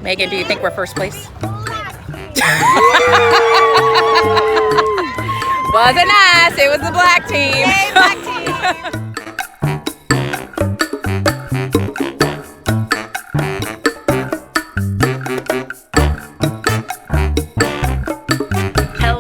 Megan, do you think we're first place? Wasn't us, it was the black team. Yay, black team.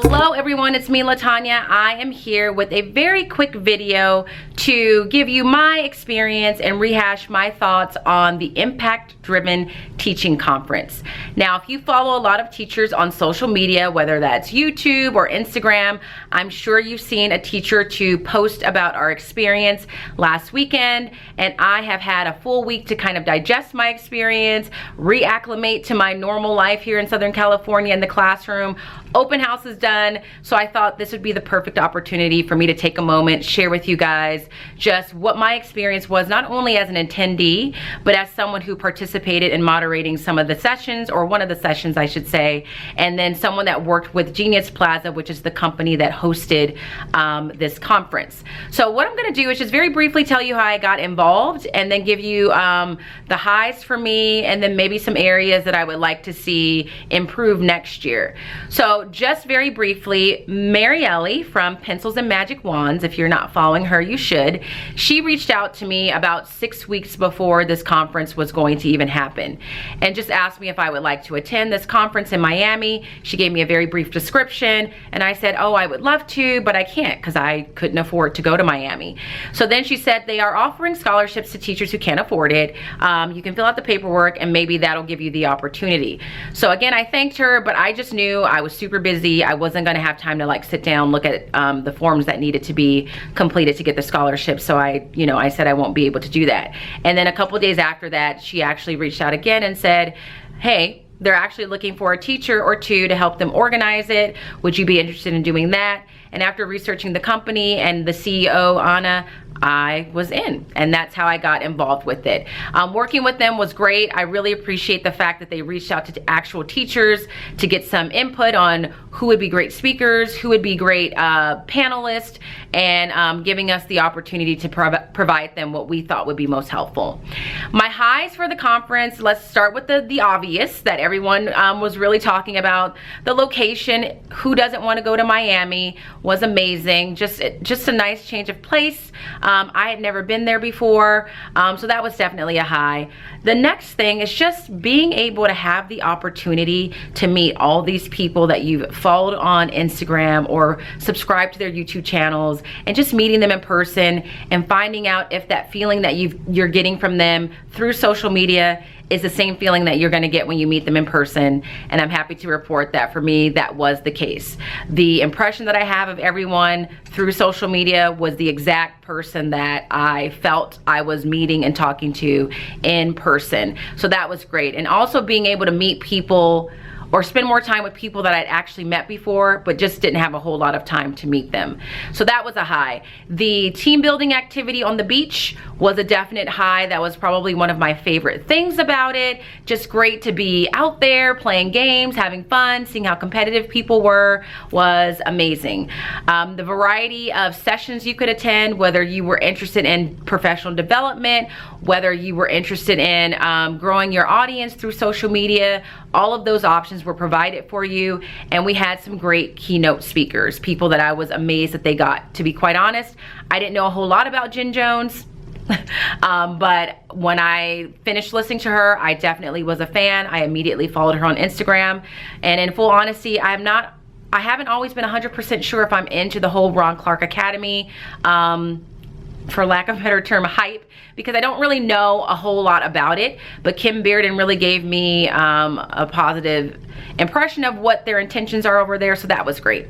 Hello everyone, it's me LaTanya. I am here with a very quick video to give you my experience and rehash my thoughts on the Impact-Driven Teaching Conference. Now, if you follow a lot of teachers on social media, whether that's YouTube or Instagram, I'm sure you've seen a teacher to post about our experience last weekend, and I have had a full week to kind of digest my experience, reacclimate to my normal life here in Southern California in the classroom. Open house is done, so I thought this would be the perfect opportunity for me to take a moment, share with you guys just what my experience was, not only as an attendee, but as someone who participated in moderating some of the sessions, or one of the sessions I should say, and then someone that worked with Genius Plaza, which is the company that hosted this conference. So what I'm gonna do is just very briefly tell you how I got involved, and then give you the highs for me, and then maybe some areas that I would like to see improve next year. So just very briefly, Marielle from Pencils and Magic Wands, if you're not following her, you should. She reached out to me about 6 weeks before this conference was going to even happen, and just asked me if I would like to attend this conference in Miami. She gave me a very brief description, and I said, oh, I would love to, but I can't because I couldn't afford to go to Miami. So then she said they are offering scholarships to teachers who can't afford it. You can fill out the paperwork and maybe that'll give you the opportunity. So again, I thanked her, but I just knew I was super busy. I wasn't gonna have time to like sit down, look at the forms that needed to be completed to get the scholarship. So I said I won't be able to do that. And then a couple of days after that, she actually reached out again and said, hey, they're actually looking for a teacher or two to help them organize it. Would you be interested in doing that? And after researching the company and the CEO, Anna, I was in, and that's how I got involved with it. Working with them was great. I really appreciate the fact that they reached out to actual teachers to get some input on who would be great speakers, who would be great panelists, and giving us the opportunity to provide them what we thought would be most helpful. My highs for the conference, let's start with the obvious that everyone was really talking about. The location, who doesn't want to go to Miami, was amazing. Just a nice change of place. I had never been there before, so that was definitely a high. The next thing is just being able to have the opportunity to meet all these people that you've followed on Instagram or subscribed to their YouTube channels, and just meeting them in person and finding out if that feeling that you're getting from them through social media is the same feeling that you're gonna get when you meet them in person. And I'm happy to report that for me, that was the case. The impression that I have of everyone through social media was the exact person that I felt I was meeting and talking to in person. So that was great. And also being able to meet people or spend more time with people that I'd actually met before, but just didn't have a whole lot of time to meet them. So that was a high. The team building activity on the beach was a definite high. That was probably one of my favorite things about it. Just great to be out there playing games, having fun, seeing how competitive people were, was amazing. The variety of sessions you could attend, whether you were interested in professional development, whether you were interested in growing your audience through social media, all of those options were provided for you. And we had some great keynote speakers, people that I was amazed that they got. To be quite honest, I didn't know a whole lot about Jen Jones. But when I finished listening to her, I definitely was a fan. I immediately followed her on Instagram. And in full honesty, I haven't always been 100% sure if I'm into the whole Ron Clark Academy, for lack of a better term, hype, because I don't really know a whole lot about it. But Kim Bearden really gave me a positive impression of what their intentions are over there, so that was great.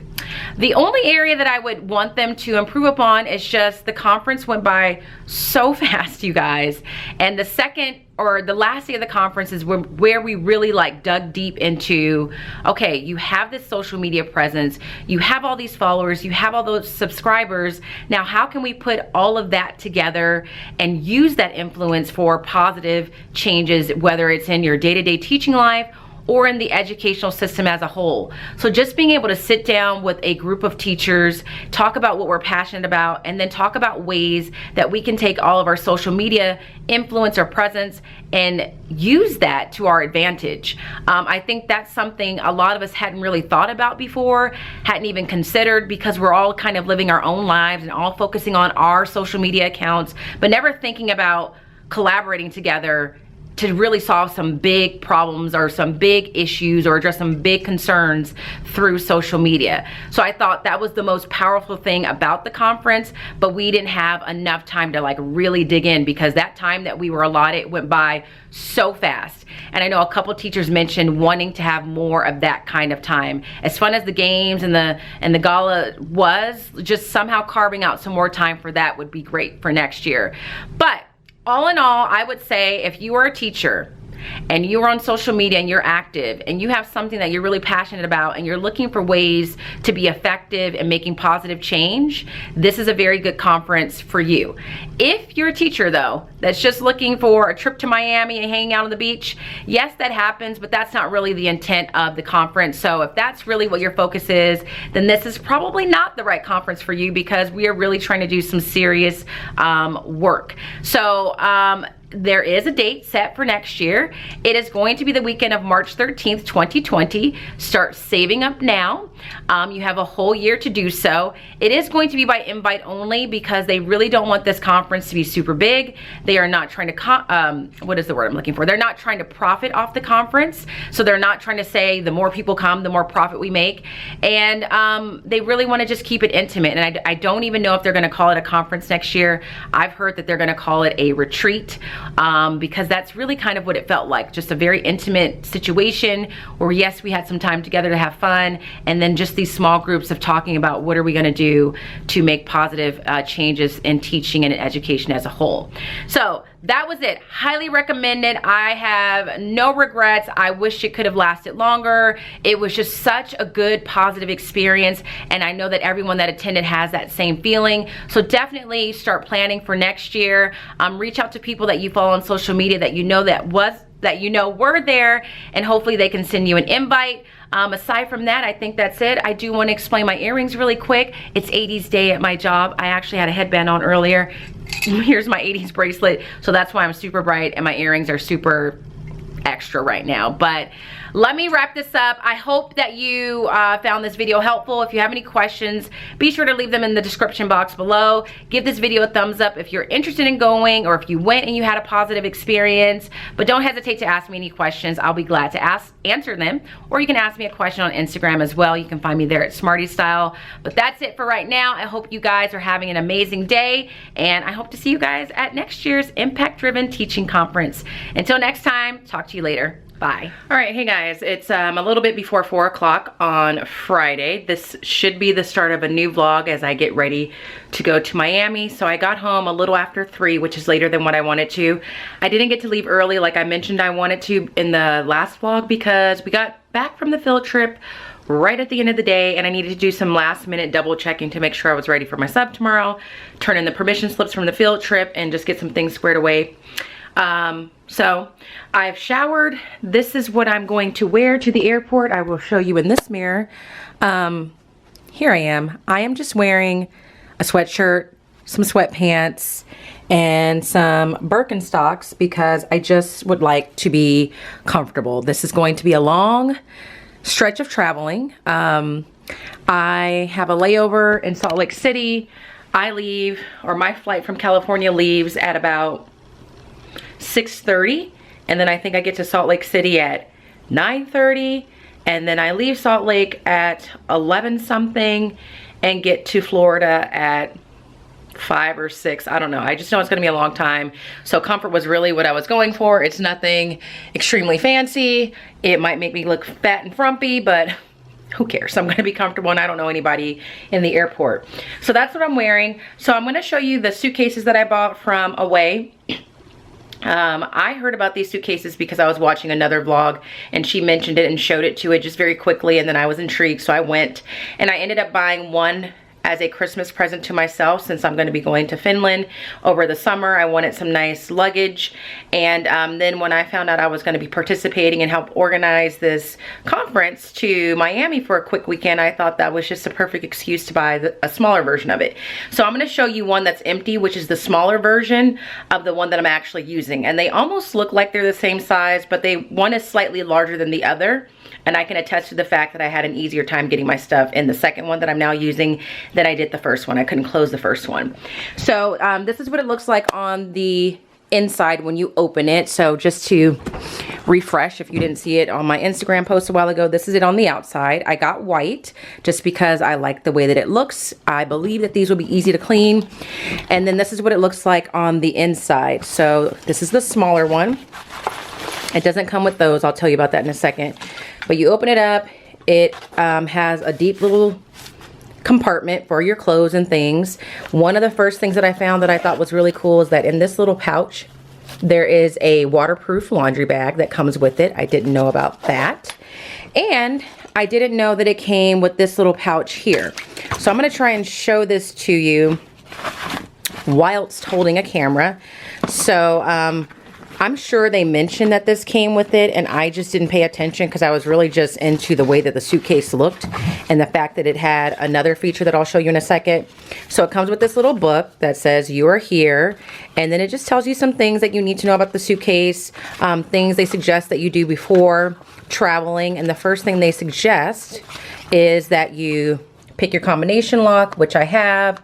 The only area that I would want them to improve upon is just the conference went by so fast, you guys. And the second or the last day of the conference is where we really like dug deep into, okay, you have this social media presence, you have all these followers, you have all those subscribers. Now, how can we put all of that together and use that influence for positive changes, whether it's in your day-to-day teaching life or in the educational system as a whole. So just being able to sit down with a group of teachers, talk about what we're passionate about, and then talk about ways that we can take all of our social media influence or presence and use that to our advantage. I think that's something a lot of us hadn't really thought about before, hadn't even considered, because we're all kind of living our own lives and all focusing on our social media accounts, but never thinking about collaborating together to really solve some big problems or some big issues or address some big concerns through social media. So I thought that was the most powerful thing about the conference, but we didn't have enough time to like really dig in, because that time that we were allotted went by so fast. And I know a couple teachers mentioned wanting to have more of that kind of time. As fun as the games and the gala was, just somehow carving out some more time for that would be great for next year. But all in all, I would say if you are a teacher and you are on social media and you're active and you have something that you're really passionate about and you're looking for ways to be effective and making positive change, this is a very good conference for you. If you're a teacher though, that's just looking for a trip to Miami and hanging out on the beach, yes, that happens, but that's not really the intent of the conference. So if that's really what your focus is, then this is probably not the right conference for you, because we are really trying to do some serious work. So there is a date set for next year. It is going to be the weekend of March 13th, 2020. Start saving up now. You have a whole year to do so. It is going to be by invite only, because they really don't want this conference to be super big. They are not trying to, what is the word I'm looking for? They're not trying to profit off the conference. So they're not trying to say the more people come, the more profit we make. And they really want to just keep it intimate. And I don't even know if they're going to call it a conference next year. I've heard that they're going to call it a retreat. Because that's really kind of what it felt like, just a very intimate situation where yes, we had some time together to have fun, and then just these small groups of talking about what are we going to do to make positive changes in teaching and in education as a whole. So that was it. Highly recommended. I have no regrets. I wish it could have lasted longer. It was just such a good, positive experience, and I know that everyone that attended has that same feeling. So definitely start planning for next year. Reach out to people that you follow on social media that you know were there, and hopefully they can send you an invite. Aside from that, I think that's it. I do want to explain my earrings really quick. It's 80s day at my job. I actually had a headband on earlier. Here's my 80s bracelet. So that's why I'm super bright and my earrings are super extra right now. But let me wrap this up. I hope that you found this video helpful. If you have any questions, be sure to leave them in the description box below. Give this video a thumbs up if you're interested in going, or if you went and you had a positive experience. But don't hesitate to ask me any questions. I'll be glad to answer them. Or you can ask me a question on Instagram as well. You can find me there at Smarty Style. But that's it for right now. I hope you guys are having an amazing day, and I hope to see you guys at next year's Impact Driven Teaching Conference. Until next time, talk to you later. Bye. All right, hey guys, it's a little bit before 4 o'clock on Friday. This should be the start of a new vlog as I get ready to go to Miami. So I got home a little after 3, which is later than what I wanted to. I didn't get to leave early like I mentioned I wanted to in the last vlog, because we got back from the field trip right at the end of the day, and I needed to do some last minute double checking to make sure I was ready for my sub tomorrow, turn in the permission slips from the field trip, and just get some things squared away. So I've showered. This is what I'm going to wear to the airport. I will show you in this mirror. Here I am. I am just wearing a sweatshirt, some sweatpants, and some Birkenstocks, because I just would like to be comfortable. This is going to be a long stretch of traveling. I have a layover in Salt Lake City. I leave, or my flight from California leaves at about 6:30, and then I think I get to Salt Lake City at 9:30, and then I leave Salt Lake at 11 something and get to Florida at 5 or 6. I don't know. I just know it's gonna be a long time. So comfort was really what I was going for. It's nothing extremely fancy. It might make me look fat and frumpy, but who cares? I'm gonna be comfortable, and I don't know anybody in the airport. So that's what I'm wearing. So I'm gonna show you the suitcases that I bought from Away. I heard about these suitcases because I was watching another vlog and she mentioned it and showed it to it just very quickly, and then I was intrigued, so I went and I ended up buying one as a Christmas present to myself since I'm going to be going to Finland over the summer. I wanted some nice luggage, and then when I found out I was going to be participating and help organize this conference to Miami for a quick weekend, I thought that was just a perfect excuse to buy a smaller version of it. So I'm going to show you one that's empty, which is the smaller version of the one that I'm actually using, and they almost look like they're the same size, but one is slightly larger than the other. And I can attest to the fact that I had an easier time getting my stuff in the second one that I'm now using than I did the first one. I couldn't close the first one. So this is what it looks like on the inside when you open it. So just to refresh, if you didn't see it on my Instagram post a while ago, this is it on the outside. I got white just because I like the way that it looks. I believe that these will be easy to clean. And then this is what it looks like on the inside. So this is the smaller one. It doesn't come with those. I'll tell you about that in a second. But you open it up. It has a deep little compartment for your clothes and things. One of the first things that I found that I thought was really cool is that in this little pouch, there is a waterproof laundry bag that comes with it. I didn't know about that. And I didn't know that it came with this little pouch here. So I'm going to try and show this to you whilst holding a camera. So I'm sure they mentioned that this came with it, and I just didn't pay attention because I was really just into the way that the suitcase looked and the fact that it had another feature that I'll show you in a second. So it comes with this little book that says you are here, and then it just tells you some things that you need to know about the suitcase, things they suggest that you do before traveling. And the first thing they suggest is that you pick your combination lock, which I have,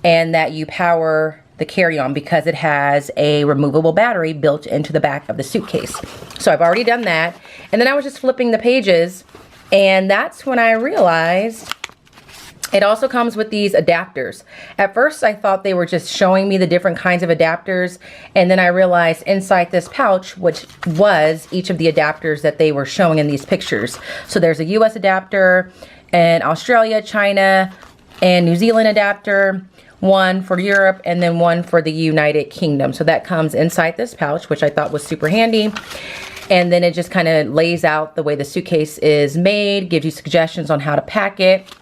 and that you power the carry-on because it has a removable battery built into the back of the suitcase. So I've already done that. And then I was just flipping the pages, and that's when I realized it also comes with these adapters. At first I thought they were just showing me the different kinds of adapters, and then I realized inside this pouch, which was each of the adapters that they were showing in these pictures. So there's a US adapter, an Australia, China, and New Zealand adapter, one for Europe, and then one for the United Kingdom. So that comes inside this pouch, which I thought was super handy. And then it just kind of lays out the way the suitcase is made, gives you suggestions on how to pack it,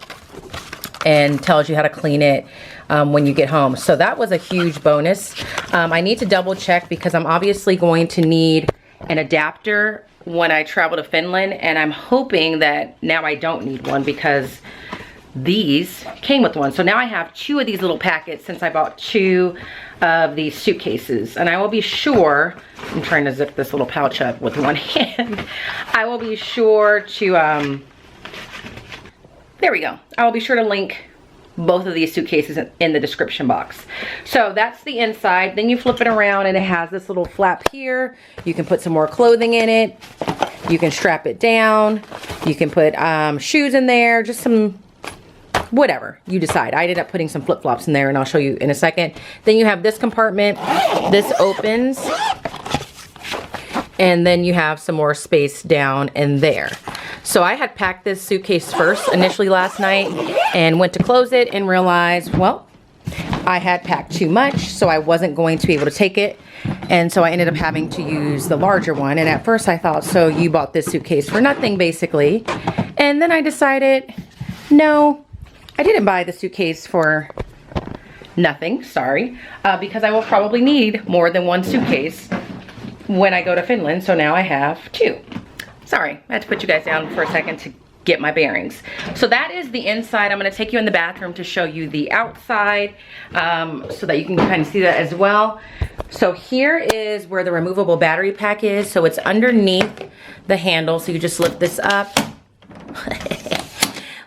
and tells you how to clean it when you get home. So that was a huge bonus. I need to double check because I'm obviously going to need an adapter when I travel to Finland, and I'm hoping that now I don't need one because these came with one. So now I have 2 of these little packets since I bought 2 of these suitcases. And I will be sure, I'm trying to zip this little pouch up with one hand. I will be sure to, there we go. I will be sure to link both of these suitcases in the description box. So that's the inside. Then you flip it around and it has this little flap here. You can put some more clothing in it. You can strap it down. You can put shoes in there, just some whatever you decide. I ended up putting some flip-flops in there, and I'll show you in a second. Then you have this compartment. This opens, and then you have some more space down in there. So I had packed this suitcase first initially last night and went to close it and realized, well, I had packed too much, so I wasn't going to be able to take it. And so I ended up having to use the larger one. And at first I thought, so you bought this suitcase for nothing, basically. And then I decided, no, I didn't buy the suitcase for nothing, sorry, because I will probably need more than 1 suitcase when I go to Finland. So now I have 2. Sorry, I had to put you guys down for a second to get my bearings. So that is the inside. I'm going to take you in the bathroom to show you the outside so that you can kind of see that as well. So here is where the removable battery pack is. So it's underneath the handle. So you just lift this up,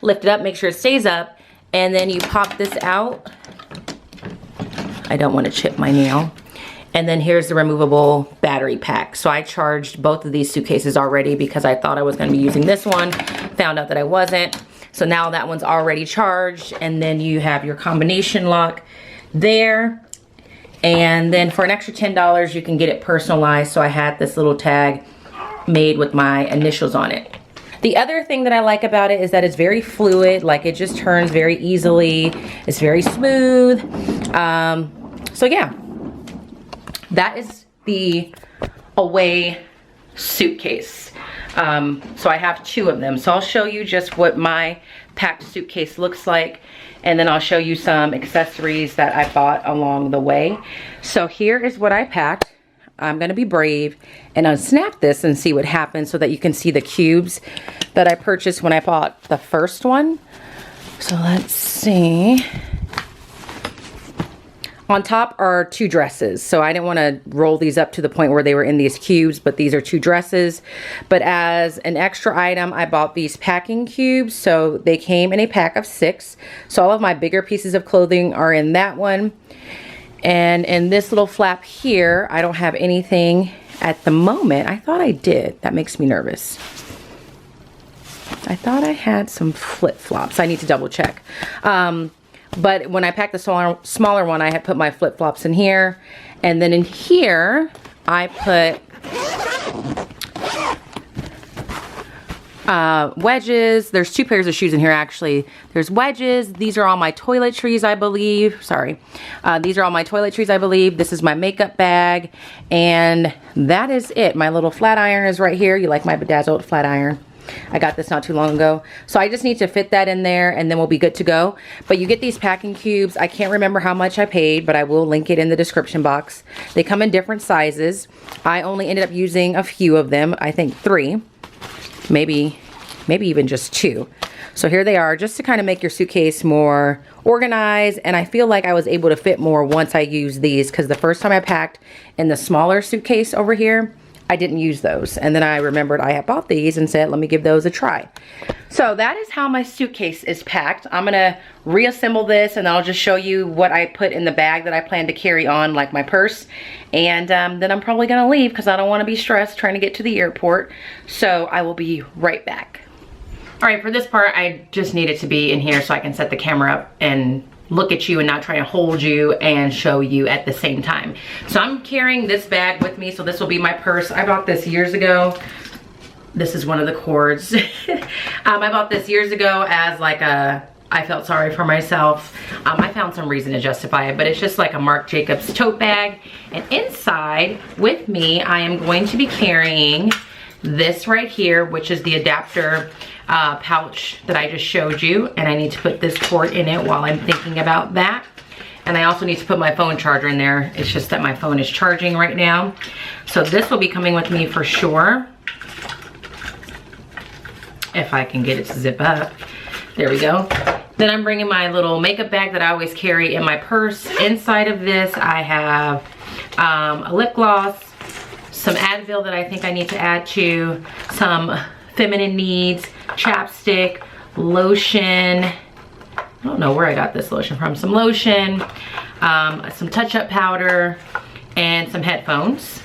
lift it up, make sure it stays up, and then you pop this out. I don't want to chip my nail. And then here's the removable battery pack. So I charged both of these suitcases already because I thought I was going to be using this one. Found out that I wasn't. So now that one's already charged. And then you have your combination lock there. And then for an extra $10, you can get it personalized. So I had this little tag made with my initials on it. The other thing that I like about it is that it's very fluid. Like, it just turns very easily. It's very smooth. So yeah. That is the Away suitcase. So I have 2 of them. So I'll show you just what my packed suitcase looks like, and then I'll show you some accessories that I bought along the way. So here is what I packed. I'm gonna be brave and unsnap this and see what happens so that you can see the cubes that I purchased when I bought the first one. So let's see. On top are 2 dresses. So I didn't want to roll these up to the point where they were in these cubes, but these are 2 dresses. But as an extra item, I bought these packing cubes. So they came in a pack of 6. So all of my bigger pieces of clothing are in that one. And in this little flap here, I don't have anything at the moment. I thought I did. That makes me nervous. I thought I had some flip-flops. I need to double check. But when I packed the smaller one, I had put my flip-flops in here. And then in here, I put wedges. There's 2 pairs of shoes in here, actually. There's wedges. These are all my toiletries, I believe. Sorry. These are all my toiletries, I believe. This is my makeup bag. And that is it. My little flat iron is right here. You like my bedazzled flat iron? I got this not too long ago. So I just need to fit that in there and then we'll be good to go. But you get these packing cubes. I can't remember how much I paid, but I will link it in the description box. They come in different sizes. I only ended up using a few of them. I think 3. Maybe even just 2. So here they are, just to kind of make your suitcase more organized. And I feel like I was able to fit more once I used these, because the first time I packed in the smaller suitcase over here, I didn't use those. And then I remembered I had bought these and said, let me give those a try. So that is how my suitcase is packed. I'm gonna reassemble this and I'll just show you what I put in the bag that I plan to carry on, like my purse. And then I'm probably gonna leave because I don't wanna be stressed trying to get to the airport. So I will be right back. All right, for this part, I just need it to be in here so I can set the camera up and look at you and not try to hold you and show you at the same time. So I'm carrying this bag with me, so this will be my purse. I bought this years ago. This is one of the cords. I bought this years ago as like I felt sorry for myself. I found some reason to justify it, but it's just like a Marc Jacobs tote bag. And inside with me, I am going to be carrying this right here, which is the adapter pouch that I just showed you, and I need to put this cord in it while I'm thinking about that. And I also need to put my phone charger in there. It's just that my phone is charging right now. So this will be coming with me for sure. If I can get it to zip up. There we go. Then I'm bringing my little makeup bag that I always carry in my purse. Inside of this, I have a lip gloss, some Advil that I think I need to add to, some feminine needs, chapstick, lotion. I don't know where I got this lotion from. Some lotion, some touch-up powder, and some headphones.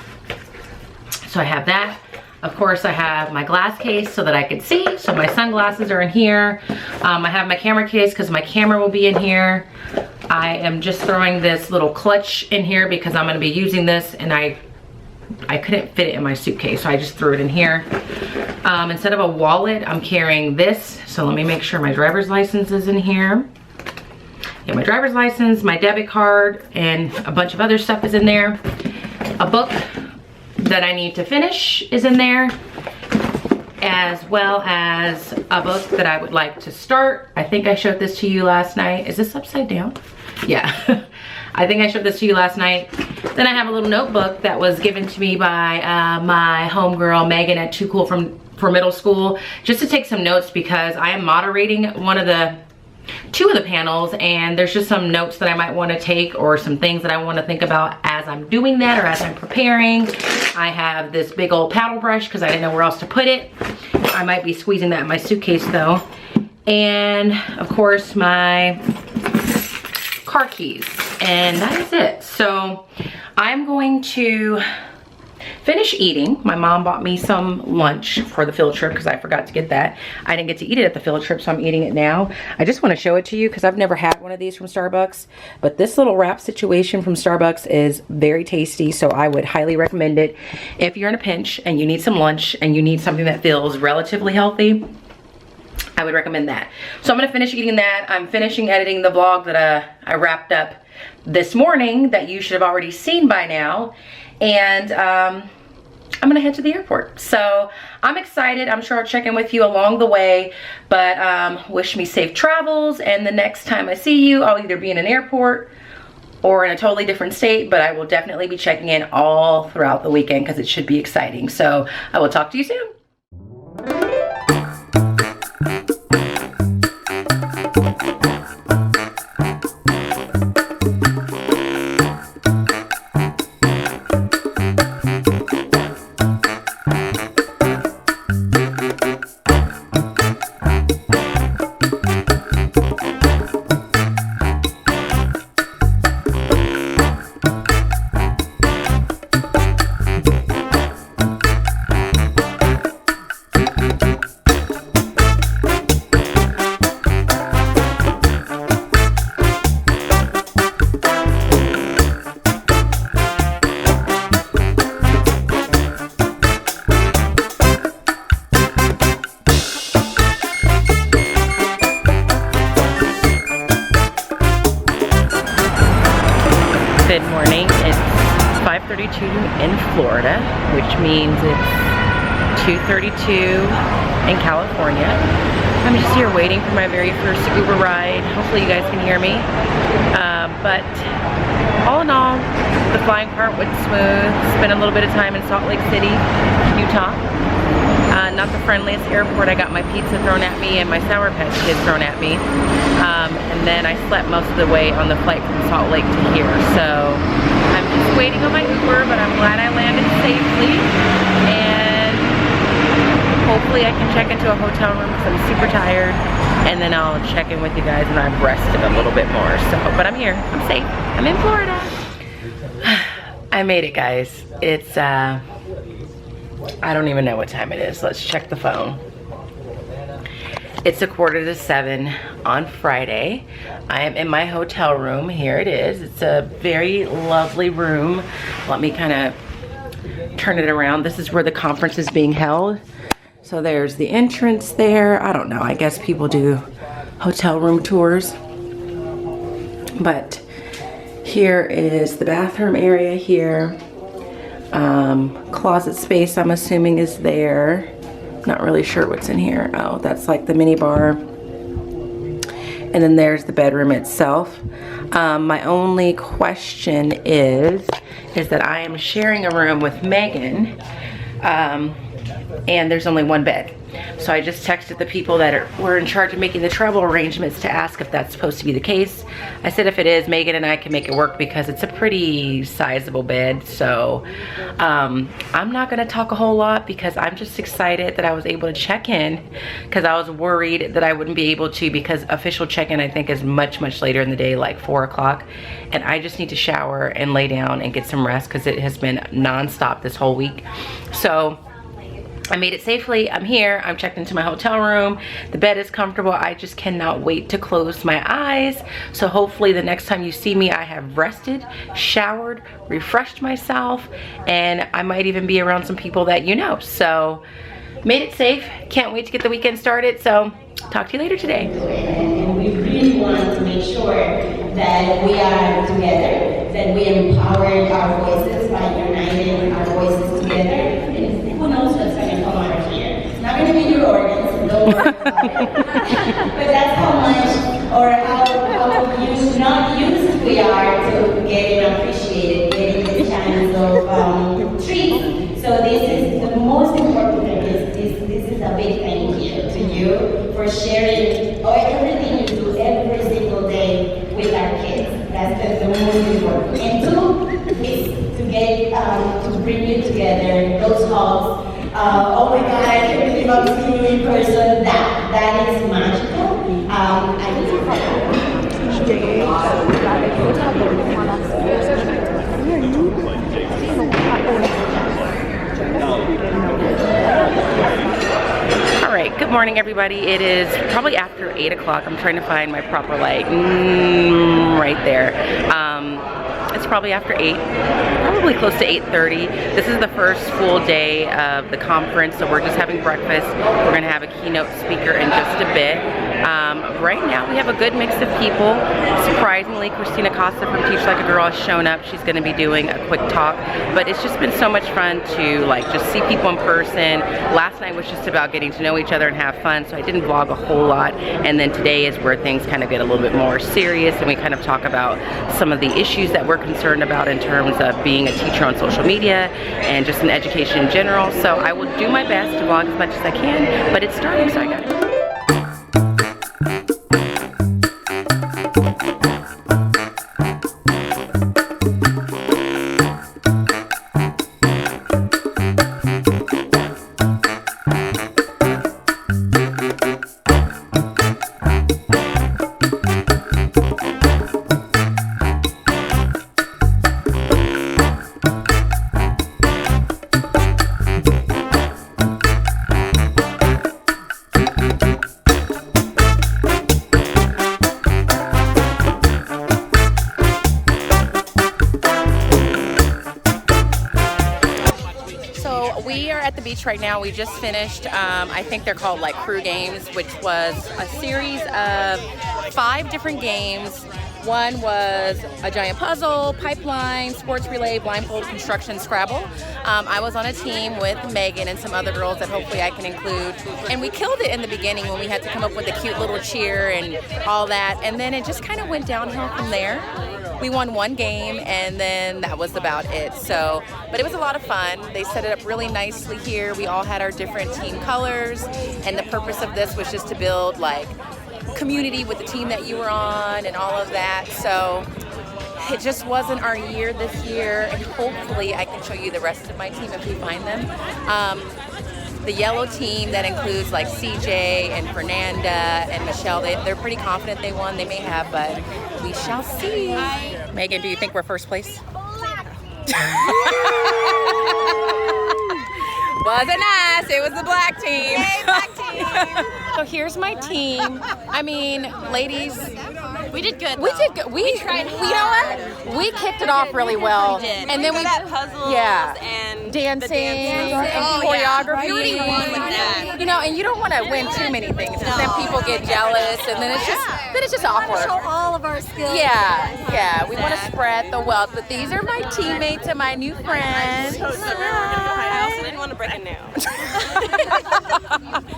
So I have that. Of course, I have my glass case so that I can see. So my sunglasses are in here. I have my camera case because my camera will be in here. I am just throwing this little clutch in here because I'm going to be using this, and I couldn't fit it in my suitcase, so I just threw it in here. Instead of a wallet, I'm carrying this. So let me make sure my driver's license is in here. Yeah, my driver's license, my debit card, and a bunch of other stuff is in there. A book that I need to finish is in there, as well as a book that I would like to start. I think I showed this to you last night. Is this upside down? Yeah. I think I showed this to you last night. Then I have a little notebook that was given to me by my homegirl Megan at Too Cool for Middle School, just to take some notes because I am moderating two of the panels, and there's just some notes that I might want to take, or some things that I want to think about as I'm doing that or as I'm preparing. I have this big old paddle brush because I didn't know where else to put it. I might be squeezing that in my suitcase though. And of course my car keys, and that is it. So I'm going to finish eating. My mom bought me some lunch for the field trip because I forgot to get that. I didn't get to eat it at the field trip, so I'm eating it now. I just want to show it to you because I've never had one of these from Starbucks, but this little wrap situation from Starbucks is very tasty, so I would highly recommend it if you're in a pinch and you need some lunch and you need something that feels relatively healthy. I would recommend that. So I'm gonna finish eating that. I'm finishing editing the vlog that I wrapped up this morning that you should have already seen by now. And I'm gonna head to the airport. So I'm excited. I'm sure I'll check in with you along the way, but wish me safe travels. And the next time I see you, I'll either be in an airport or in a totally different state, but I will definitely be checking in all throughout the weekend because it should be exciting. So I will talk to you soon. Good morning. It's 5:32 in Florida, which means it's 2:32 in California. I'm just here waiting for my very first Uber ride. Hopefully you guys can hear me. But all in all, the flying part went smooth. Spent a little bit of time in Salt Lake City, Utah. Not the friendliest airport. I got my pizza thrown at me and my Sour Patch Kids thrown at me. And then I slept most of the way on the flight from Salt Lake to here. So I'm just waiting on my Uber, but I'm glad I landed safely. And hopefully I can check into a hotel room because I'm super tired. And then I'll check in with you guys when I've rested a little bit more. So, but I'm here. I'm safe. I'm in Florida. I made it, guys. It's I don't even know what time it is. Let's check the phone. It's 6:45 on Friday. I am in my hotel room. Here it is. It's a very lovely room. Let me kind of turn it around. This is where the conference is being held. So there's the entrance there. I don't know. I guess people do hotel room tours. But here is the bathroom area here. Closet space, I'm assuming, is there. Not really sure what's in here. Oh, that's like the mini bar. And then there's the bedroom itself. My only question is that I am sharing a room with Megan, and there's only one bed. So I just texted the people that were in charge of making the travel arrangements to ask if that's supposed to be the case. I said if it is, Megan and I can make it work because it's a pretty sizable bed. So I'm not gonna talk a whole lot because I'm just excited that I was able to check in, because I was worried that I wouldn't be able to, because official check-in I think is much later in the day, like 4 o'clock. And I just need to shower and lay down and get some rest because it has been nonstop this whole week. So I made it safely. I'm here. I'm checked into my hotel room. The bed is comfortable. I just cannot wait to close my eyes. So hopefully the next time you see me, I have rested, showered, refreshed myself, and I might even be around some people that you know. So made it safe. Can't wait to get the weekend started. So talk to you later today. And we really want to make sure that we are together, that we empowered our voices by uniting our voices together. And who knows what's going to come out of here. It's not going to be your organs, so don't worry about it. But that's how much, or how not used we are to getting appreciated, getting this kind of treat. So this is the most important thing. This is a big thank you to you for sharing everything you do every single day with our kids. That's the most important. And two is to get to bring you together. Those hugs. Oh my God, I can't believe I'm seeing you in person. That is magical. I think Alright, good morning everybody. It is probably after 8 o'clock. I'm trying to find my proper light. Right there. It's probably after 8, probably close to 8:30. This is the first full day of the conference, so we're just having breakfast. We're gonna have a keynote speaker in just a bit. Right now we have a good mix of people. Surprisingly, Christina Costa from Teach Like a Girl has shown up. She's gonna be doing a quick talk, but it's just been so much fun to like just see people in person. Last night was just about getting to know each other and have fun, so I didn't vlog a whole lot. And then today is where things kind of get a little bit more serious, and we kind of talk about some of the issues that we're concerned about in terms of being a teacher on social media and just in education in general. So I will do my best to vlog as much as I can, but it's starting, so I got it. We are at the beach right now. We just finished, I think they're called like crew games, which was a series of 5 different games. One was a giant puzzle, pipeline, sports relay, blindfold, construction, Scrabble. I was on a team with Megan and some other girls that hopefully I can include. And we killed it in the beginning when we had to come up with a cute little cheer and all that. And then it just kind of went downhill from there. We won 1 game and then that was about it. So, but it was a lot of fun. They set it up really nicely here. We all had our different team colors, and the purpose of this was just to build like community with the team that you were on and all of that. So it just wasn't our year this year, and hopefully I can show you the rest of my team if we find them. The yellow team that includes like CJ and Fernanda and Michelle, they're pretty confident they won. They may have, but we shall see. Megan, do you think we're first place? Wasn't us, it was the black team. Yay, black team. So here's my team. I mean, ladies, We did good. we did good. We tried You know what? We kicked it off really well. We did. And then we got puzzles dancing and and Oh, yeah. choreography. We already won with that. You know, and you don't want to win too many things because then people get jealous, and then it's just awkward. Show all of our skills. Yeah, we want to spread the wealth, but these are my teammates and my new friends. I also didn't want to break a nail.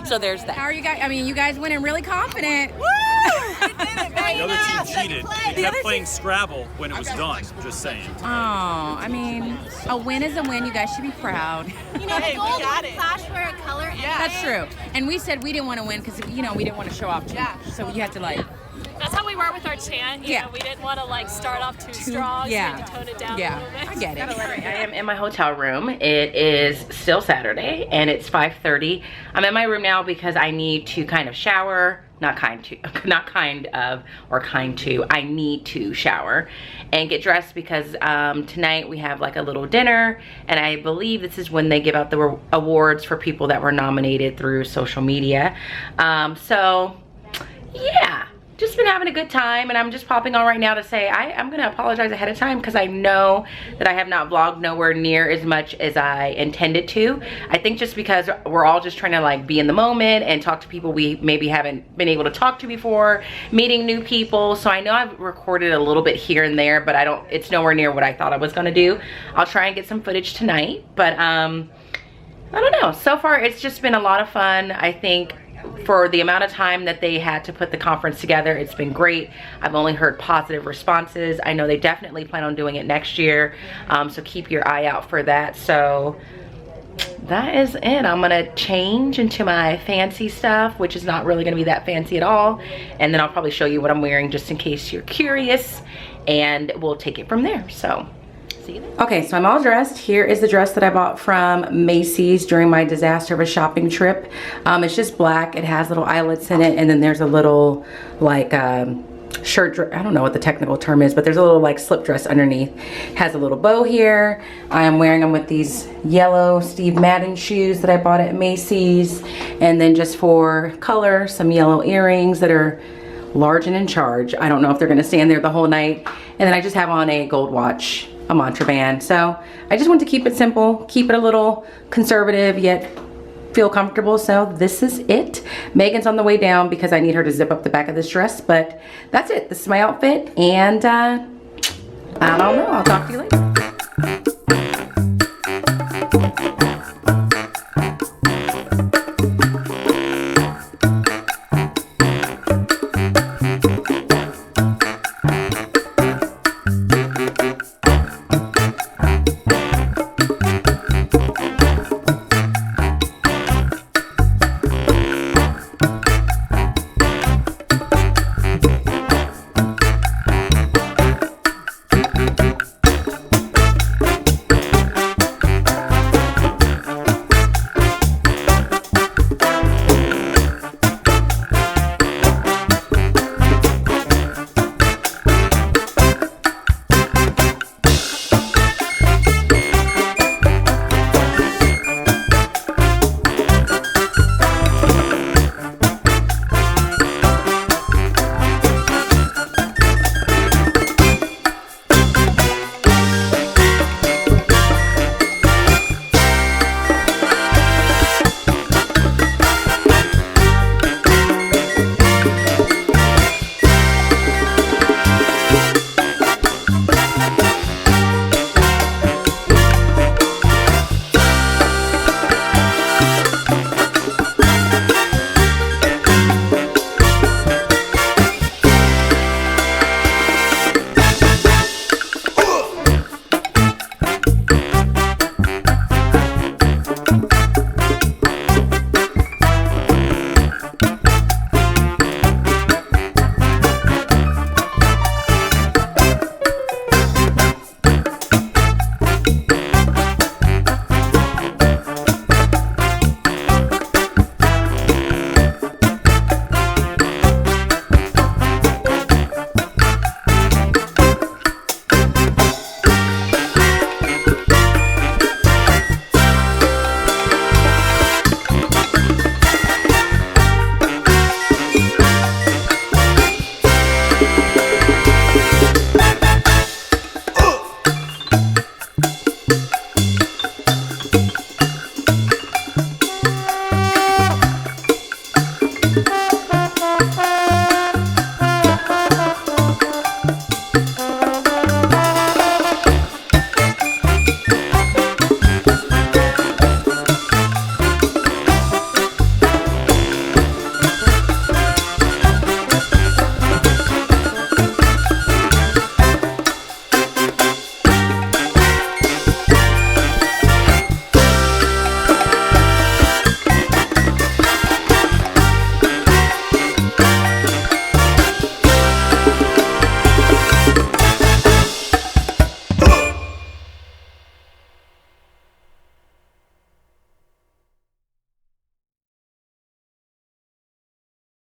So there's that. How are you guys? I mean, you guys went in really confident. The other team cheated. They kept playing Scrabble when it was done. Just saying. Oh, I mean, a win is a win. You guys should be proud. You know, the gold flash for a color. That's true. And we said we didn't want to win because, you know, we didn't want to show off too much. So you had to like, That's how we were with our chant. You know, we didn't want to like start off too strong. yeah. So we had to tone it down a Yeah, little bit. I get it. I am in my hotel room. It is still Saturday and it's 5:30. I'm in my room now because I need to kind of shower. I need to shower and get dressed because tonight we have like a little dinner, and I believe this is when they give out the awards for people that were nominated through social media. So yeah, just been having a good time, and I'm just popping on right now to say I'm gonna apologize ahead of time because I know that I have not vlogged nowhere near as much as I intended to. I think just because we're all just trying to like be in the moment and talk to people we maybe haven't been able to talk to before, meeting new people. So I know I've recorded a little bit here and there, but it's nowhere near what I thought I was gonna do. I'll try and get some footage tonight, but I don't know. So far it's just been a lot of fun. I think for the amount of time that they had to put the conference together, it's been great. I've only heard positive responses. I know they definitely plan on doing it next year, so keep your eye out for that. So that is it. I'm gonna change into my fancy stuff, which is not really gonna be that fancy at all, and then I'll probably show you what I'm wearing just in case you're curious, and we'll take it from there. So okay, so I'm all dressed. Here is the dress that I bought from Macy's during my disaster of a shopping trip. It's just black. It has little eyelets in it, and then there's a little like shirt, I don't know what the technical term is, but there's a little like slip dress underneath. It has a little bow here. I am wearing them with these yellow Steve Madden shoes that I bought at Macy's, and then just for color, some yellow earrings that are large and in charge. I don't know if they're gonna stand there the whole night. And then I just have on a gold watch, a mantra band. So I just want to keep it simple, keep it a little conservative, yet feel comfortable. So this is it. Megan's on the way down because I need her to zip up the back of this dress, but that's it. This is my outfit, and I don't know, I'll talk to you later.